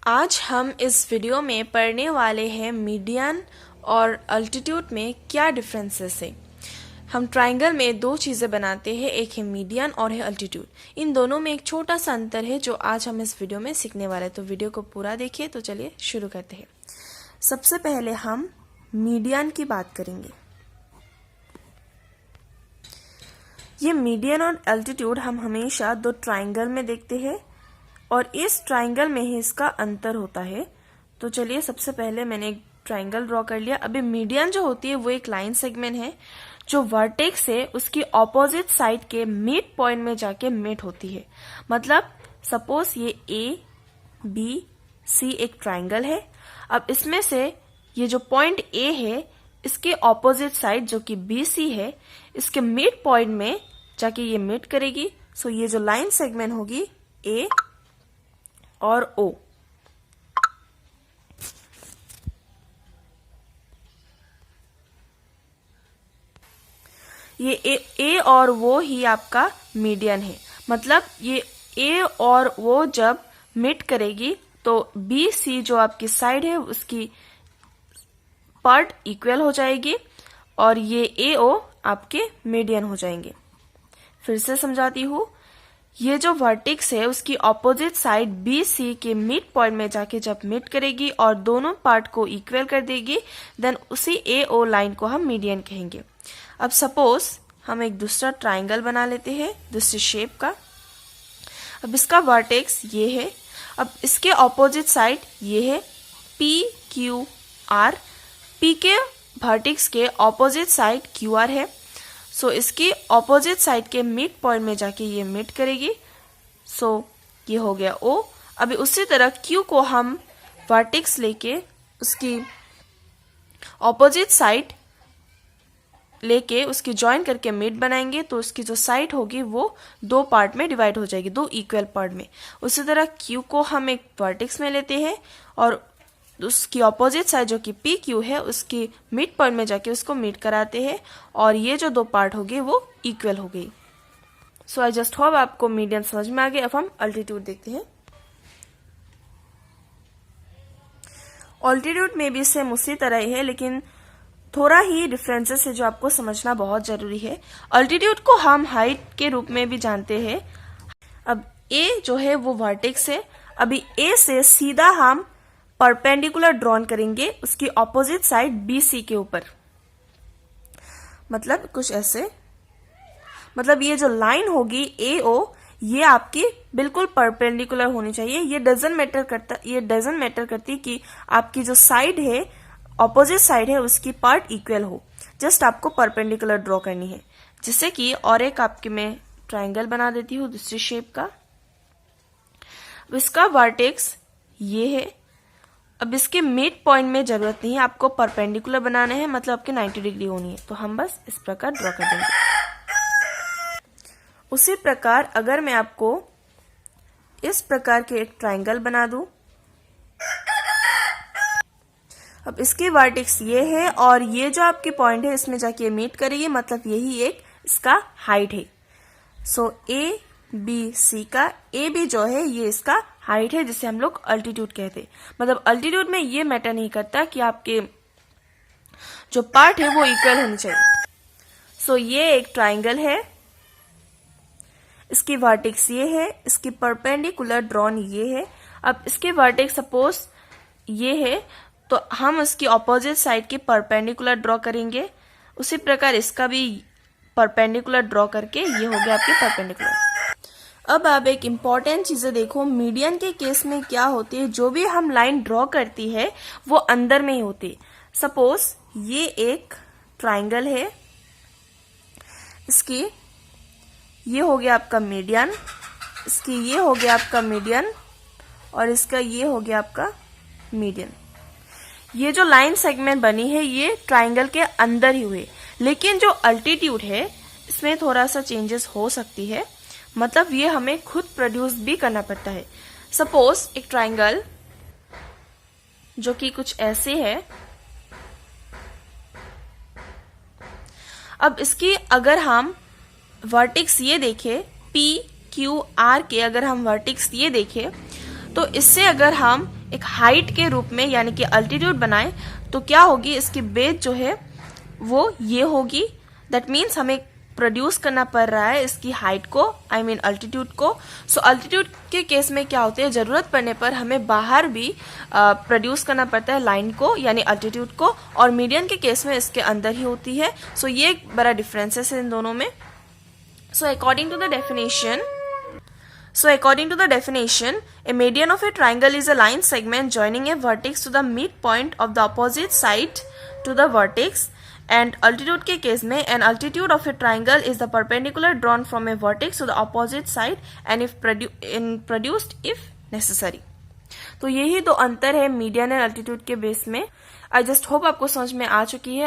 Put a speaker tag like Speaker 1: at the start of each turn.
Speaker 1: आज हम इस वीडियो में पढ़ने वाले हैं मीडियन और अल्टीट्यूड में क्या डिफरेंसेस है। हम ट्राइंगल में दो चीज़ें बनाते हैं, एक है मीडियन और है अल्टीट्यूड। इन दोनों में एक छोटा सा अंतर है जो आज हम इस वीडियो में सीखने वाले हैं। तो वीडियो को पूरा देखिए। तो चलिए शुरू करते हैं। सबसे पहले हम मीडियन की बात करेंगे। ये मीडियन और अल्टीट्यूड हम हमेशा दो ट्राइंगल में देखते हैं और इस ट्राइंगल में ही इसका अंतर होता है। तो चलिए सबसे पहले मैंने एक ट्राइंगल ड्रॉ कर लिया। अभी मीडियन जो होती है वो एक लाइन सेगमेंट है जो वर्टेक्स है उसकी ऑपोजिट साइड के मिड पॉइंट में जाके मीट होती है। मतलब सपोज ये ए बी सी एक ट्राइंगल है। अब इसमें से ये जो पॉइंट ए है इसके ऑपोजिट साइड जो कि बी सी है इसके मिड पॉइंट में जाके ये मीट करेगी। सो ये जो लाइन सेगमेंट होगी ए और ओ। ये ए और वो ही आपका मीडियन है। मतलब ये ए और वो जब मीट करेगी तो बी सी जो आपकी साइड है उसकी पार्ट इक्वल हो जाएगी और ये ए ओ आपके मीडियन हो जाएंगे। फिर से समझाती हूँ। ये जो वर्टेक्स है उसकी ऑपोजिट साइड बी सी के मिड पॉइंट में जाके जब मीट करेगी और दोनों पार्ट को इक्वल कर देगी देन उसी ए ओ लाइन को हम मीडियन कहेंगे। अब सपोज हम एक दूसरा ट्राइंगल बना लेते हैं दूसरी शेप का। अब इसका वर्टेक्स ये है। अब इसके ऑपोजिट साइड ये है पी क्यू आर। पी के वर्टेक्स के ऑपोजिट साइड क्यू आर है। सो इसकी ऑपोजिट साइड के मिड पॉइंट में जाके ये मीट करेगी। सो ये हो गया ओ। अभी उसी तरह क्यू को हम वर्टेक्स लेके उसकी ऑपोजिट साइड लेके उसकी ज्वाइन करके मिड बनाएंगे तो उसकी जो साइड होगी वो दो पार्ट में डिवाइड हो जाएगी, दो इक्वल पार्ट में। उसी तरह क्यू को हम एक वर्टेक्स में लेते हैं और उसकी ऑपोजिट साइड जो कि पी क्यू है उसकी मिड पॉइंट में जाके उसको मीट कराते हैं और ये जो दो पार्ट हो गए वो इक्वल हो गई। सो आई जस्ट होप आपको मीडियन समझ में आ गया। अब हम अल्टीट्यूड देखते हैं। अल्टीट्यूड में भी सेम उसी तरह ही है लेकिन थोड़ा ही डिफरेंसेस है जो आपको समझना बहुत जरूरी है। अल्टीट्यूड को हम हाइट के रूप में भी जानते हैं। अब ए जो है वो वर्टेक्स है। अभी ए से सीधा हम परपेंडिकुलर ड्रॉन करेंगे उसकी ऑपोजिट साइड बी सी के ऊपर। मतलब कुछ ऐसे। मतलब ये जो लाइन होगी ए ओ ये आपकी बिल्कुल परपेंडिकुलर होनी चाहिए। ये डजंट मैटर करती कि आपकी जो साइड है ऑपोजिट साइड है उसकी पार्ट इक्वल हो। जस्ट आपको परपेंडिकुलर ड्रॉ करनी है। जिससे कि और एक आपकी मैं ट्राइंगल बना देती हूँ दूसरी शेप का। इसका वर्टेक्स ये है। अब इसके मिड पॉइंट में जरूरत नहीं है, आपको परपेंडिकुलर बनाना है। मतलब आपके 90 डिग्री होनी है। तो हम बस इस प्रकार ड्रॉ कर देंगे। उसी प्रकार अगर मैं आपको इस प्रकार के एक ट्राइंगल बना दूं। अब इसके वर्टेक्स ये है और ये जो आपकी पॉइंट है इसमें जाके मीट करेगी। मतलब यही एक इसका हाइट है। सो ए बी सी का ए बी जो है ये इसका हाइट है जिसे हम लोग अल्टीट्यूड कहते हैं। मतलब अल्टीट्यूड में ये मैटर नहीं करता कि आपके जो पार्ट है वो इक्वल होनी चाहिए। सो ये एक ट्राइंगल है। इसकी वर्टेक्स ये है। इसकी परपेंडिकुलर ड्रॉन ये है। अब इसके वर्टेक्स सपोज ये है तो हम उसकी ऑपोजिट साइड की परपेंडिकुलर ड्रॉ करेंगे। उसी प्रकार इसका भी परपेंडिकुलर ड्रॉ करके ये हो गया आपकी परपेंडिकुलर। अब आप एक इम्पॉर्टेंट चीजें देखो। मीडियन के केस में क्या होती है, जो भी हम लाइन ड्रॉ करती है वो अंदर में ही होती है। सपोज ये एक ट्राइंगल है। इसकी ये हो गया आपका मीडियन, इसकी ये हो गया आपका मीडियन और इसका ये हो गया आपका मीडियन। ये जो लाइन सेगमेंट बनी है ये ट्राइंगल के अंदर ही हुए। लेकिन जो अल्टीट्यूड है इसमें थोड़ा सा चेंजेस हो सकती है। मतलब ये हमें खुद प्रोड्यूस भी करना पड़ता है। सपोज एक ट्राइंगल जो कि कुछ ऐसे है। अब इसकी अगर हम वर्टेक्स ये देखें पी क्यू आर के, अगर हम वर्टेक्स ये देखें तो इससे अगर हम एक हाइट के रूप में यानी कि अल्टीट्यूड बनाएं तो क्या होगी, इसकी बेस जो है वो ये होगी। दैट मीन्स हमें प्रोड्यूस करना पड़ रहा है इसकी हाइट को, आई मीन अल्टीट्यूड को। सो अल्टीट्यूड के केस में क्या होते हैं, जरूरत पड़ने पर हमें बाहर भी प्रोड्यूस करना पड़ता है लाइन को यानी अल्टीट्यूड को, और मीडियन के केस में इसके अंदर ही होती है। सो ये एक बड़ा डिफरेंसेस है इन दोनों में। So according to the definition, a median of a triangle is a line segment joining a vertex to the midpoint of the opposite side to the vertex. And altitude के केस में an altitude of a triangle is the perpendicular drawn from a vertex to the opposite side and if produced if necessary. तो यही दो अंतर है median and altitude के base में। I just hope आपको समझ में आ चुकी है।